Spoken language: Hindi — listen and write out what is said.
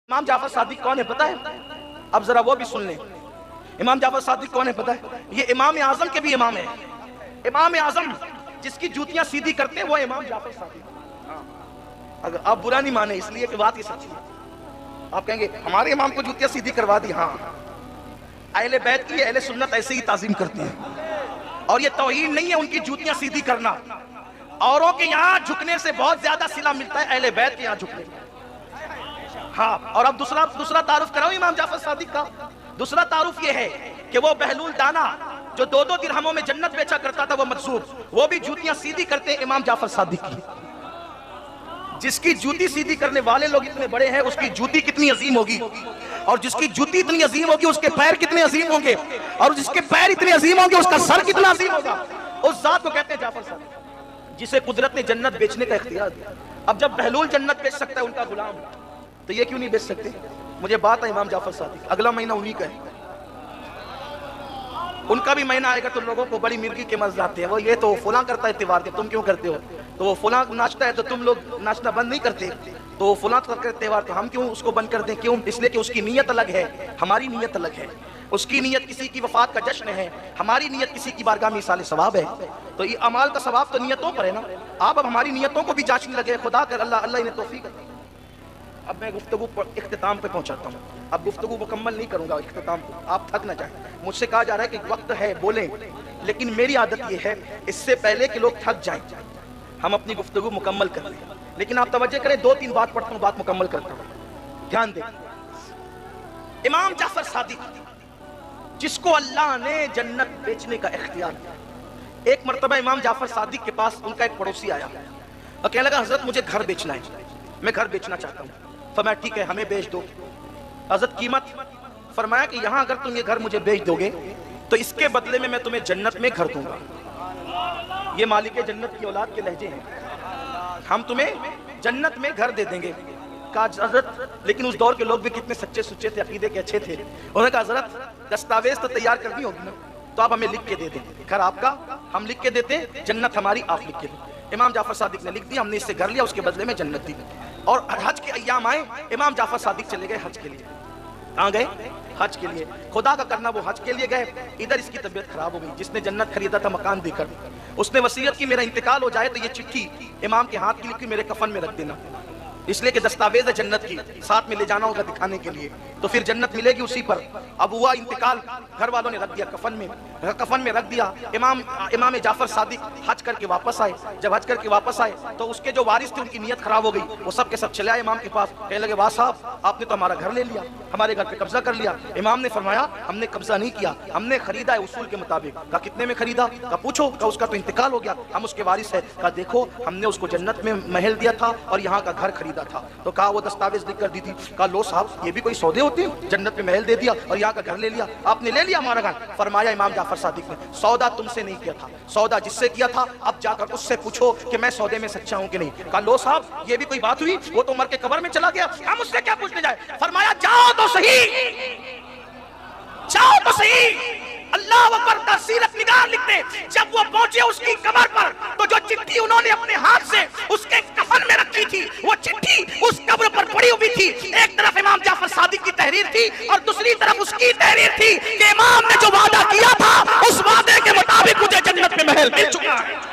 इमाम जाफर सादिक कौन है पता है? अब जरा वो भी सुन लें। इमाम जाफर सादिक कौन है पता है? ये इमाम आजम के भी इमाम है। इमाम आजम जिसकी जूतियां सीधी करते हैं वो इमाम जाफर सादिक। अगर आप बुरा नहीं माने इसलिए कि बात ये सच्ची है। आप कहेंगे हमारे इमाम को जूतियां सीधी करवा दी। हाँ, अहले बैत की अहले सुन्नत ऐसे ही ताजीम करती है और ये तौहीन नहीं है उनकी जूतियां सीधी करना। औरों के यहाँ झुकने से बहुत ज्यादा सिला मिलता है अहले बैत के यहाँ झुकने। हाँ, और अब दूसरा तारुफ कराऊं इमाम जाफर सादिक का। दूसरा तारुफ ये है कि वो बहलूल दाना जो 2-2 दिरहमों में जन्नत बेचा करता था वो मजसूब, वो भी जूतियां सीधी करते इमाम जाफर सादिक की। जिसकी जूती सीधी करने वाले लोग इतने बड़े हैं उसकी जूती कितनी अजीम होगी, और जिसकी जूती इतनी अजीम होगी उसके पैर कितने अजीम होंगे, और जिसके पैर इतने अजीम होंगे उसका सर कितना अजीम होगा। उस जात को कहते हैं जाफर सादिक जिसे कुदरत ने जन्नत बेचने का इख्तियार दिया। अब जब बहलूल जन्नत बेच सकता है उनका गुलाम, तो ये क्यों नहीं बेच सकते? मुझे बात है इमाम जाफर सादिक, अगला महीना उन्हीं का है। उनका भी महीना आएगा तो लोगों को बड़ी मिर्गी के मजे आते हैं। वो ये तो फुला करता है त्योहार के, तुम क्यों करते हो? तो वो फुला नाचता है तो तुम लोग नाचना बंद नहीं करते। तो वो फुला करते त्योहार तो हम क्यों उसको बंद कर दें? क्यों? इसलिए कि उसकी नीयत अलग है, हमारी नीयत अलग है। उसकी नीयत किसी की वफात का जश्न है, हमारी नीयत किसी की बारगाह में इसाले सवाब है। तो ये अमाल का सवाब तो नीयतों पर है ना। आप अब हमारी नीयतों को भी जांचने लगे। खुदा कर अल्लाह इन्हें तौफीक दे। अब मैं गुफ्तगू पर इख्तिताम पे पहुंचाता हूँ। अब गुफ्तगू मुकम्मल नहीं करूंगा इख्तिताम को, आप थक ना जाए। मुझसे कहा जा रहा है कि वक्त है बोलें, लेकिन मेरी आदत ये है इससे पहले कि लोग थक जाएं हम अपनी गुफ्तगू मुकम्मल कर लें। लेकिन आप तवज्जो करें, 2-3 बात पढ़ता हूँ, बात मुकम्मल करता हूँ, ध्यान दें। इमाम जाफर सादिक जिसको अल्लाह ने जन्नत बेचने का इख्तियार दिया। एक मरतबा इमाम जाफर सादिक के पास उनका एक पड़ोसी आया और कहने लगा हजरत मुझे घर बेचना है, मैं घर बेचना चाहता हूँ। फरमाया ठीक है हमें बेच दो। हजरत कीमत? फरमाया कि यहाँ अगर तुम ये घर मुझे बेच दोगे तो इसके बदले में मैं तुम्हें जन्नत में घर दूंगा। ये मालिक जन्नत की औलाद के लहजे हैं, हम तुम्हें जन्नत में घर दे देंगे। कहा हजरत, लेकिन उस दौर के लोग भी कितने सच्चे सुच्चे थे, अकीदे के अच्छे थे। उन्होंने कहा हजरत दस्तावेज तो तैयार करनी होगी ना, तो आप हमें लिख के दे दें। घर आपका हम लिख के देते, जन्नत हमारी आप लिख के दें। इमाम जाफर सादिक ने लिख दिया, हमने इससे घर लिया, उसके बदले में जन्नत दी। और हज के अय्याम आए, इमाम जाफर सादिक चले गए हज के लिए। कहाँ गए? हज के लिए। खुदा का करना, वो हज के लिए गए। इधर इसकी तबीयत खराब हो गई। जिसने जन्नत खरीदा था मकान देकर, उसने वसीयत की मेरा इंतकाल हो जाए तो ये चिट्ठी इमाम के हाथ की लिखी मेरे कफन में रख देना, इसलिए कि दस्तावेज है जन्नत की, साथ में ले जाना होगा दिखाने के लिए, तो फिर जन्नत मिलेगी उसी पर। अब हुआ इंतकाल, घर वालों ने रख दिया कफन में रख दिया। इमाम जाफर सादिक हज करके वापस आए। जब हज करके वापस आए तो उसके जो वारिस थे उनकी नीयत खराब हो गई। वो सब के सब चले आए इमाम के पास, कहने लगे वाह साहब आपने तो हमारा घर ले लिया, हमारे घर पे कब्जा कर लिया। इमाम ने फरमाया हमने कब्जा नहीं किया, हमने खरीदा है उसूल के मुताबिक। कहा कितने में खरीदा? कहा पूछो। कहा उसका तो इंतकाल हो गया, हम उसके वारिस है। कहा देखो हमने उसको जन्नत में महल दिया था और यहाँ का घर खरीदा था। तो कहा वो दस्तावेज लिख कर दी थी। कहा लो साहब ये भी कोई सौदे होते हैं? जन्नत में महल दे दिया और यहाँ का घर ले लिया, आपने ले लिया हमारा घर। फरमाया इमाम जाफर सादिक ने सौदा तुमसे नहीं किया था, सौदा जिससे किया था अब जाकर उससे पूछो कि मैं सौदे में सच्चा हूं कि नहीं। कहा लो साहब ये भी कोई बात हुई? वो तो मर के कब्र में चला गया, हम उससे क्या पूछने जाए। फरमाया जाओ तो सही, जाओ तो सही। अल्लाह अकबर का सीरत निगार लिखते, जब वो पहुंचे उसकी कब्र पर तो जो चिट्ठी उन्होंने अपने हाथ से उसके कफन में रखी थी वो चिट्ठी उस कब्र पर पड़ी हुई थी। एक तरफ इमाम जाफर सादिक की तहरीर थी और दूसरी तरफ उसकी तहरीर थी कि इमाम ने जो वादा किया था उस वादे के मुताबिक मुझे जन्नत में महल मिल चुका है।